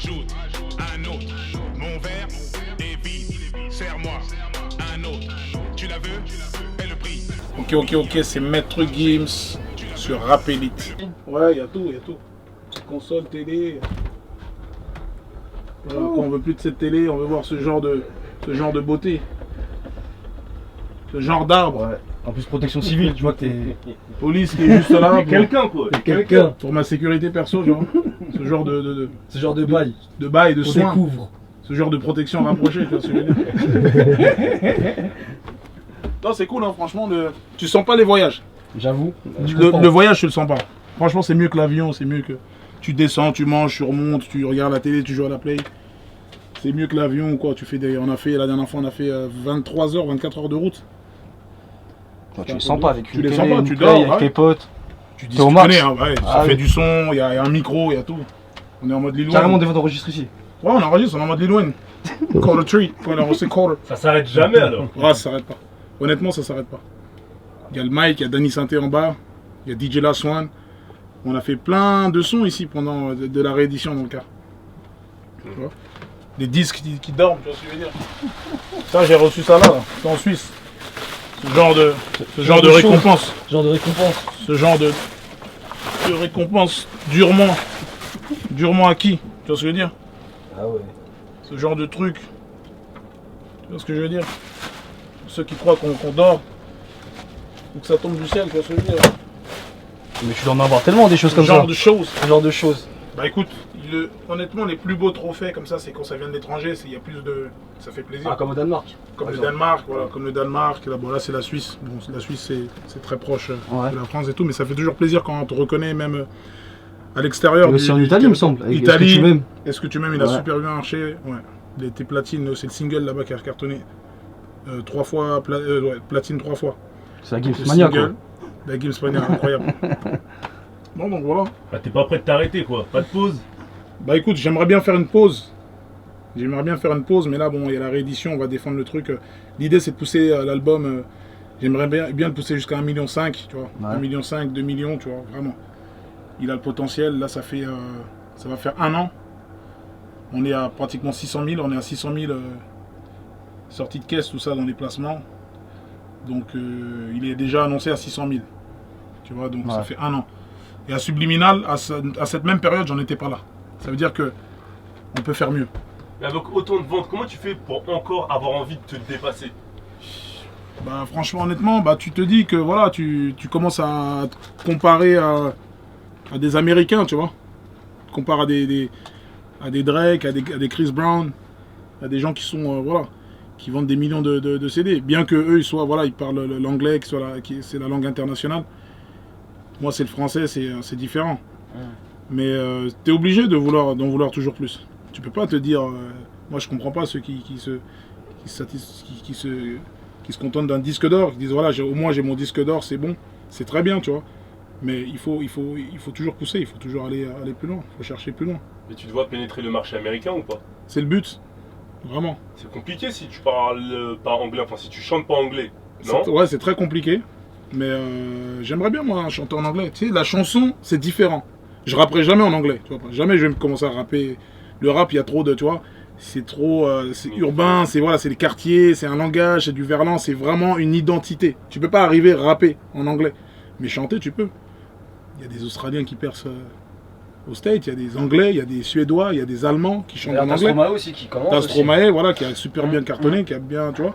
Rajoute un autre. Mon verre est vide. Serre-moi un autre. Tu la veux? Paie le prix. Ok, c'est Maître Gims sur Rap Elite. Ouais, il y a tout. Console, télé. Voilà, quand on veut plus de cette télé, on veut voir ce genre de beauté. Ce genre d'arbre. Ouais. En plus, protection civile, tu vois que t'es. Police qui est juste là. pour- Quelqu'un quoi. Quelqu'un. Pour ma sécurité perso, genre. Ce genre Ce genre de bail. de bail, de On soins. découvre. Ce genre de protection rapprochée, tu vois ce que je veux dire. Non, c'est cool, hein, franchement. Tu sens pas les voyages. J'avoue. Le voyage, tu le sens pas. Franchement, c'est mieux que l'avion, c'est mieux que. Tu descends, tu manges, tu remontes, tu regardes la télé, tu joues à la play. C'est mieux que l'avion ou quoi. Tu fais la dernière fois, on a fait 23 heures, 24 heures de route. Tu les sens pas avec Tu une les télé, sens pas, une tu play, dors, avec ouais. tes potes. Tu T'es au discutes, max. hein, ouais, ça Ah fait oui. du son, il y a un micro, il y a tout. On est en mode Lil Wayne. Carrément des fois t'enregistres ici. Ouais, on enregistre, on est en mode Lil Wayne. Quarter tree, quand on a reçu quarter. Ça s'arrête jamais alors. Ouais, ça s'arrête pas. Honnêtement, ça s'arrête pas. Il y a le mic, il y a Danny Santé en bas, il y a DJ Last One. On a fait plein de sons ici pendant de la réédition dans le car. Tu vois, des disques qui dorment, tu vois ce que je veux dire. Ça, j'ai reçu ça là, c'est en Suisse. Ce genre de de récompense. Genre de récompense. Ce genre de récompense durement acquis. Tu vois ce que je veux dire. Ah ouais. Ce genre de truc. Tu vois ce que je veux dire. Ceux qui croient qu'on dort ou que ça tombe du ciel, tu vois ce que je veux dire. Mais tu dois en avoir tellement des choses comme Ce genre ça. de choses. Ce genre de choses. Bah écoute, honnêtement, les plus beaux trophées comme ça, c'est quand ça vient de l'étranger, il y a plus de. Ça fait plaisir. Ah, comme au Danemark. Comme par le exemple. Danemark, voilà, comme le Danemark. Là, bon, là c'est la Suisse. Bon, la Suisse, c'est très proche Ouais. de la France et tout, mais ça fait toujours plaisir quand on te reconnaît, même à l'extérieur. Et aussi en Italie, il me semble. avec Italie. Est-ce que tu m'aimes Est-ce que tu m'aimes? Il a Ouais. super bien marché. Ouais. Il a été platine, c'est le single là-bas qui a cartonné. 3 fois, platine 3 fois. C'est la Gims Le Mania quoi. single, la Gims Mania, incroyable. Bon, donc voilà. Bah t'es pas prêt de t'arrêter quoi. Pas de pause. Bah écoute, j'aimerais bien faire une pause. Mais là, bon, il y a la réédition, on va défendre le truc. L'idée, c'est de pousser l'album. J'aimerais bien le pousser jusqu'à 1,5 million, tu vois. Ouais. 1,5 million, 2 millions, tu vois, vraiment. Il a le potentiel. Là, ça va faire 1 an. On est à pratiquement 600 000. On est à 600 000 sorties de caisse, tout ça, dans les placements. Donc, il est déjà annoncé à 600 000. Tu vois, donc ça Ouais. fait 1 an. Et à Subliminal, à cette même période, j'en étais pas là. Ça veut dire que on peut faire mieux. Mais avec autant de ventes, comment tu fais pour encore avoir envie de te dépasser? Bah, franchement, honnêtement, bah, tu te dis que voilà, tu commences à te comparer à des Américains, tu vois. Tu te compares à des Drake, à des Chris Brown, à des gens qui sont, voilà, qui vendent des millions de CD. Bien que eux, ils parlent l'anglais, c'est la langue internationale. Moi, c'est le français, c'est différent. Mais tu es obligé d'en vouloir toujours plus. Tu peux pas te dire, moi je comprends pas ceux qui se contentent d'un disque d'or, qui disent voilà, au moins j'ai mon disque d'or, c'est bon, c'est très bien, tu vois. Mais il faut toujours pousser, il faut toujours aller plus loin, il faut chercher plus loin. Mais tu dois pénétrer le marché américain ou pas? C'est le but, vraiment. C'est compliqué si tu parles pas anglais, enfin si tu chantes pas anglais. Non? Ouais, c'est très compliqué, mais j'aimerais bien moi chanter en anglais. Tu sais, la chanson, c'est différent. Je rapperai jamais en anglais, tu vois. Jamais je vais commencer à rapper. Le rap, il y a trop de, tu vois, c'est trop, c'est urbain, c'est les quartiers, c'est un langage, c'est du verlan, c'est vraiment une identité. Tu peux pas arriver à rapper en anglais, mais chanter, tu peux. Il y a des Australiens qui percent au States, il y a des Anglais, il y a des Suédois, il y a des Allemands qui chantent en anglais. Stromae aussi qui commence. T'as Stromae, voilà, qui a super bien cartonné, qui a bien, tu vois.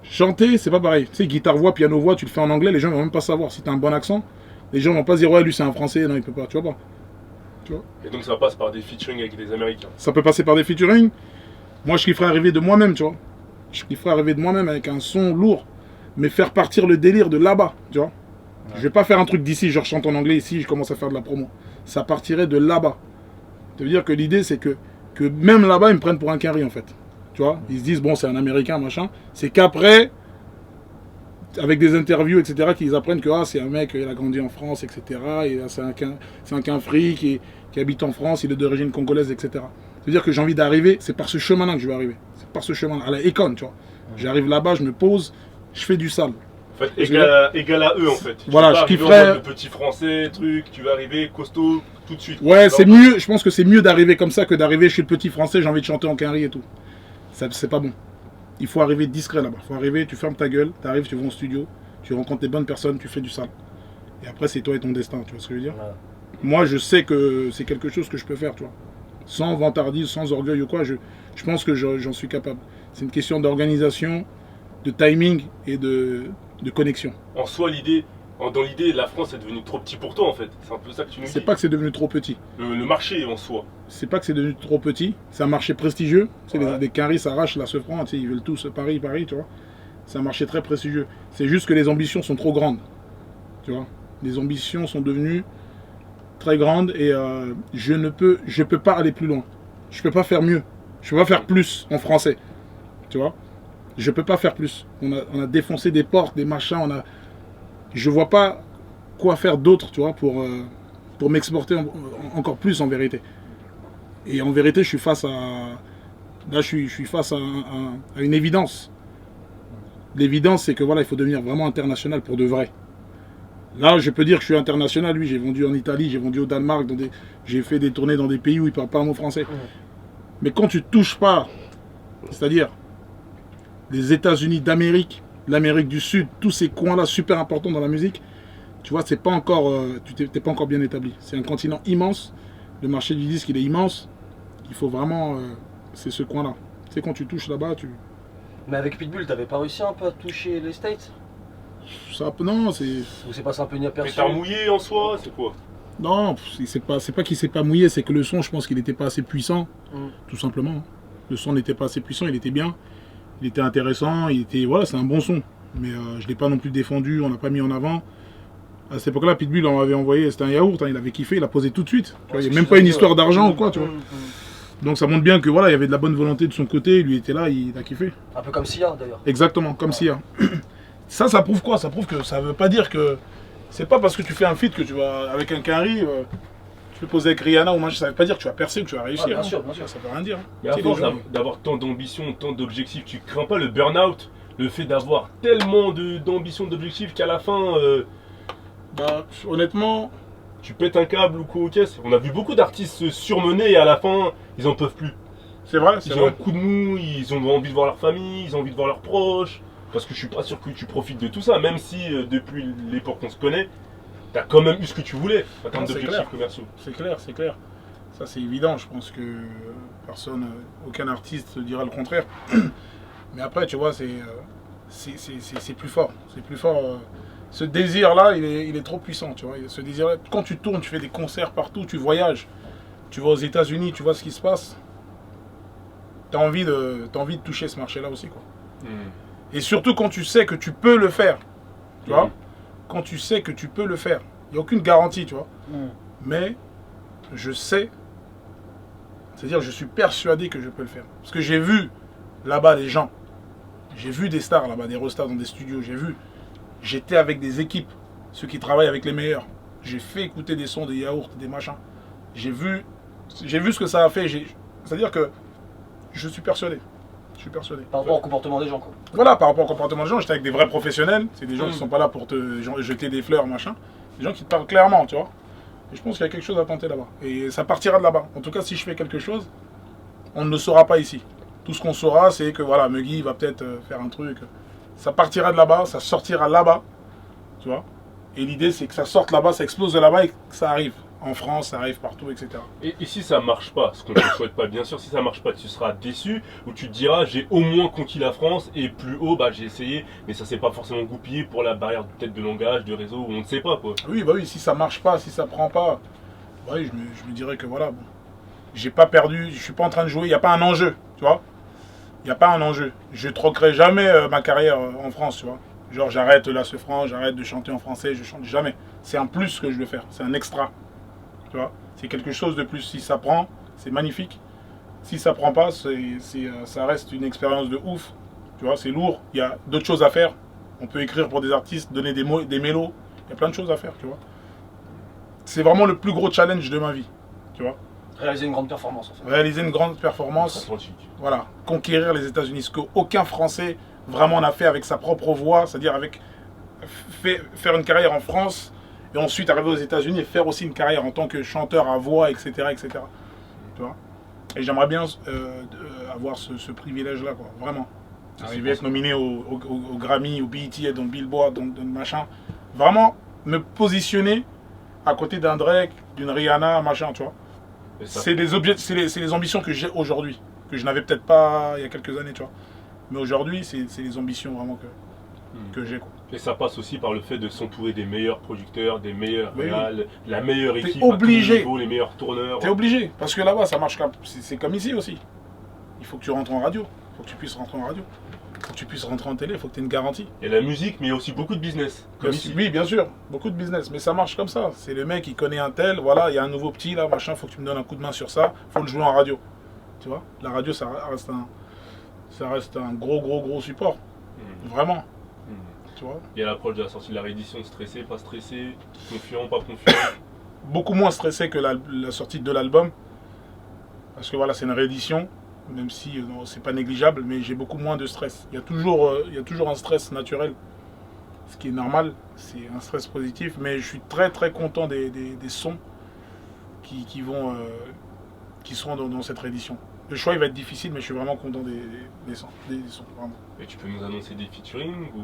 Chanter, c'est pas pareil. Tu sais, guitare-voix, piano-voix, tu le fais en anglais, les gens vont même pas savoir. Si t'as un bon accent, les gens vont pas se dire, ouais, lui c'est un français, non, il peut pas, tu vois pas. Et donc ça passe par des featuring avec des Américains. Ça peut passer par des featuring. Moi, je kifferais arriver de moi-même, tu vois. Je kifferais arriver de moi-même avec un son lourd, mais faire partir le délire de là-bas, tu vois. Je vais pas faire un truc d'ici, je chante en anglais ici, je commence à faire de la promo. Ça partirait de là-bas. Ça veut dire que l'idée, c'est que même là-bas, ils me prennent pour un carré, en fait. Tu vois, ils se disent, bon, c'est un Américain, machin. C'est qu'après, avec des interviews, etc., qu'ils apprennent que c'est un mec, il a grandi en France, etc. Et c'est un quinfri qui habite en France, il est d'origine congolaise, etc. Ça veut dire que j'ai envie d'arriver, c'est par ce chemin-là que je vais arriver. C'est par ce chemin-là, à la Econ, tu vois. J'arrive là-bas, je me pose, je fais du sale. En fait, égal à eux en fait. Voilà, Tu je vas arriver kifferais- en mode le petit français, truc, tu vas arriver costaud tout de suite. Ouais, Non, c'est mieux, je pense que c'est mieux d'arriver comme ça que d'arriver chez le petit français, j'ai envie de chanter en quinri et tout. C'est pas bon. Il faut arriver discret là-bas. Il faut arriver, tu fermes ta gueule, tu arrives, tu vas en studio, tu rencontres des bonnes personnes, tu fais du sale. Et après, c'est toi et ton destin, tu vois ce que je veux dire? Voilà. Moi, je sais que c'est quelque chose que je peux faire, tu vois. Sans vantardise, sans orgueil ou quoi, je pense que j'en suis capable. C'est une question d'organisation, de timing et de connexion. En soi, dans l'idée, la France est devenue trop petit pour toi en fait. C'est un peu ça que tu nous dis. C'est pas que c'est devenu trop petit. Le marché en soi. C'est pas que c'est devenu trop petit. C'est un marché prestigieux. C'est Ouais. les quinris s'arrachent là, ce franc. Tu sais, ils veulent tous Paris, tu vois. C'est un marché très prestigieux. C'est juste que les ambitions sont trop grandes. Tu vois. Les ambitions sont devenues très grandes et je peux pas aller plus loin. Je peux pas faire mieux. Je peux pas faire plus en français. Tu vois. Je peux pas faire plus. On a défoncé des portes, des machins. Je vois pas quoi faire d'autre, tu vois, pour m'exporter encore plus en vérité. Et en vérité, je suis face à. Là, je suis face à une évidence. L'évidence, c'est que voilà, il faut devenir vraiment international pour de vrai. Là, je peux dire que je suis international. Oui, j'ai vendu en Italie, j'ai vendu au Danemark, j'ai fait des tournées dans des pays où ils ne parlent pas un mot français. Mais quand tu ne touches pas, c'est-à-dire les États-Unis d'Amérique, l'Amérique du Sud, tous ces coins-là super importants dans la musique, tu vois, c'est pas encore, tu t'es pas encore bien établi. C'est un continent immense. Le marché du disque, il est immense. Il faut vraiment, c'est ce coin-là. Tu sais, quand tu touches là-bas, Mais avec Pitbull, t'avais pas réussi un peu à toucher les States? non, c'est, Ou c'est passé un peu Mais inaperçu? t'as mouillé en soi, c'est quoi? non, c'est pas qu'il s'est pas mouillé, c'est que le son, je pense qu'il n'était pas assez puissant, tout simplement. Le son n'était pas assez puissant, il était bien, il était intéressant, voilà, c'est un bon son. Mais je l'ai pas non plus défendu, on l'a pas mis en avant. À cette époque-là, Pitbull, on m'avait envoyé, c'était un yaourt, hein, il avait kiffé, il a posé tout de suite. Tu vois, il n'y a même pas une histoire d'argent ou quoi, tu vois. Donc ça montre bien que voilà, il y avait de la bonne volonté de son côté, lui était là, il a kiffé. Un peu comme Sia d'ailleurs. Exactement, comme Sia. Ça prouve quoi? Ça prouve que ça veut pas dire que c'est pas parce que tu fais un feat que tu vas avec un quinri, tu peux poser avec Rihanna ou machin, ça veut pas dire que tu vas percer ou que tu vas réussir. bien hein. sûr, bien sûr. Ça veut rien dire. Mais à Tu sais, force les gens- d'avoir tant d'ambition, tant d'objectifs, tu crains pas le burn-out? Le fait d'avoir tellement d'ambition, d'objectifs qu'à la fin, Bah, honnêtement, tu pètes un câble ou quoi aux caisses. On a vu beaucoup d'artistes se surmener et à la fin, ils en peuvent plus. c'est vrai, c'est Ils ont un vrai. coup de mou, ils ont envie de voir leur famille, ils ont envie de voir leurs proches. Parce que je suis pas sûr que tu profites de tout ça, même si depuis l'époque qu'on se connaît, t'as quand même eu ce que tu voulais en termes Non, c'est d'objectifs clair. commerciaux. C'est clair, c'est clair. Ça, c'est évident. Je pense que personne, aucun artiste dira le contraire. Mais après, tu vois, c'est plus fort. C'est plus fort. Ce désir-là, il est trop puissant, tu vois. Ce désir-là, quand tu tournes, tu fais des concerts partout, tu voyages, tu vas aux États-Unis, tu vois ce qui se passe. T'as envie de toucher ce marché-là aussi, quoi. Et surtout quand tu sais que tu peux le faire, tu vois. Quand tu sais que tu peux le faire, il n'y a aucune garantie, tu vois. Mais je sais, c'est-à-dire je suis persuadé que je peux le faire. Parce que j'ai vu là-bas des gens, j'ai vu des stars là-bas, des rostars dans des studios, j'étais avec des équipes, ceux qui travaillent avec les meilleurs. J'ai fait écouter des sons, des yaourts, des machins. J'ai vu ce que ça a fait. C'est-à-dire que je suis persuadé. Je suis persuadé. Par rapport au comportement des gens, quoi. Voilà, par rapport au comportement des gens, j'étais avec des vrais professionnels. C'est des gens qui sont pas là pour te jeter des fleurs, machin. Des gens qui te parlent clairement, tu vois. Et je pense qu'il y a quelque chose à tenter là-bas. Et ça partira de là-bas. En tout cas, si je fais quelque chose, on ne le saura pas ici. Tout ce qu'on saura, c'est que voilà, Muggy va peut-être faire un truc. Ça partira de là-bas, ça sortira là-bas, tu vois. Et l'idée, c'est que ça sorte là-bas, ça explose de là-bas et que ça arrive. En France, ça arrive partout, etc. Et si ça marche pas, ce qu'on ne souhaite pas bien sûr, si ça marche pas, tu seras déçu ou tu te diras j'ai au moins conquis la France et plus haut, bah j'ai essayé, mais ça s'est pas forcément goupillé pour la barrière peut-être de langage, de réseau, on ne sait pas quoi. Oui, bah oui, si ça marche pas, si ça prend pas, bah oui, je me dirais que voilà, bon, j'ai pas perdu, je suis pas en train de jouer, il n'y a pas un enjeu, tu vois. Il n'y a pas un enjeu. Je troquerai jamais ma carrière en France, tu vois. Genre j'arrête là ce franc, j'arrête de chanter en français, je chante jamais. C'est un plus que je veux faire, c'est un extra. Tu vois, c'est quelque chose de plus. Si ça prend, c'est magnifique. Si ça prend pas, ça reste une expérience de ouf. Tu vois, c'est lourd. Il y a d'autres choses à faire. On peut écrire pour des artistes, donner des mots, des mélos. Il y a plein de choses à faire, tu vois. C'est vraiment le plus gros challenge de ma vie, tu vois. Réaliser une grande performance, en fait. Réaliser une grande performance, Atlantique. voilà, conquérir les États-Unis. Ce qu'aucun Français vraiment n'a fait avec sa propre voix, c'est-à-dire avec faire une carrière en France et ensuite arriver aux États-Unis et faire aussi une carrière en tant que chanteur à voix, etc. etc. Tu vois. Et j'aimerais bien avoir ce privilège-là, quoi, vraiment. Arriver à être nominé au Grammy, au BET, dans le Billboard, dans le machin. Vraiment me positionner à côté d'un Drake, d'une Rihanna, machin, tu vois. C'est les ambitions que j'ai aujourd'hui, que je n'avais peut-être pas il y a quelques années, tu vois. Mais aujourd'hui, c'est les ambitions vraiment que j'ai, quoi. Et ça passe aussi par le fait de s'entourer des meilleurs producteurs, des meilleurs réals, la meilleure équipe obligé. à tout niveau, les meilleurs tourneurs. T'es obligé, parce que là-bas, ça marche comme... C'est comme ici aussi. Il faut que tu rentres en radio, il faut que tu puisses rentrer en radio. Il faut que tu puisses rentrer en télé, il faut que tu aies une garantie. Il y a la musique, mais il y a aussi beaucoup de business. Comme ici. Oui, bien sûr, beaucoup de business, mais ça marche comme ça. C'est le mec, il connaît un tel, voilà, il y a un nouveau petit là, machin, faut que tu me donnes un coup de main sur ça, faut le jouer en radio. Tu vois, la radio, ça reste un gros support. Vraiment. Tu vois. Il y a l'approche de la sortie de la réédition, stressé, pas stressé, confiant, pas confiant. Beaucoup moins stressé que la sortie de l'album, parce que voilà, c'est une réédition. Même si c'est pas négligeable, mais j'ai beaucoup moins de stress. Il y a toujours un stress naturel, ce qui est normal, c'est un stress positif, mais je suis très content des sons qui seront dans cette réédition. Le choix il va être difficile, mais je suis vraiment content des sons, vraiment. Et tu peux nous annoncer des featuring ou...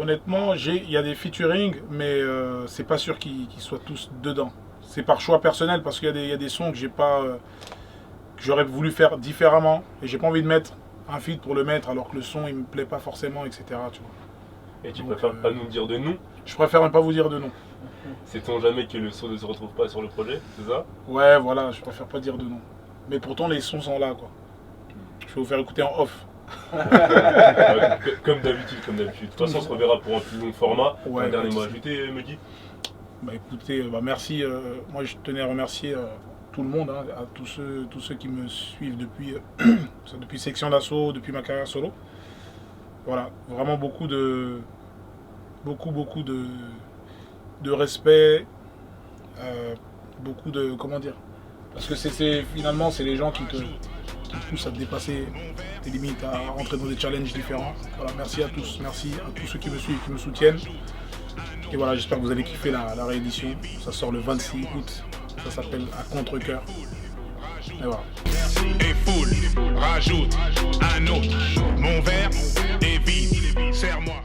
Honnêtement, il y a des featuring, mais c'est pas sûr qu'ils soient tous dedans. C'est par choix personnel, parce qu'il y a des sons que j'ai pas... que j'aurais voulu faire différemment et j'ai pas envie de mettre un feat pour le mettre alors que le son il me plaît pas forcément, etc. Tu vois. Et tu préfères pas nous dire de nom? Je préfère ne pas vous dire de nom. Sait-on jamais que le son ne se retrouve pas sur le projet, c'est ça? Ouais, voilà, je préfère pas dire de nom. Mais pourtant les sons sont là, quoi. Je vais vous faire écouter en off. Comme d'habitude. De toute façon, on se reverra pour un plus long format. Ouais, un dernier mot à ajouter, Mehdi? Bah écoutez, merci. Moi je tenais à remercier tout le monde, hein, à tous ceux qui me suivent depuis Section d'Assaut, depuis ma carrière solo. Voilà, vraiment beaucoup de respect, beaucoup de, comment dire, parce que finalement c'est les gens qui te poussent à te dépasser tes limites, à rentrer dans des challenges différents. Voilà, merci à tous ceux qui me suivent, qui me soutiennent. Et voilà, j'espère que vous allez kiffer la réédition. Ça sort le 26 août. Ça s'appelle À Contre-Cœur. Et voilà. Et full, rajoute un autre. Mon verre est vide, serre-moi.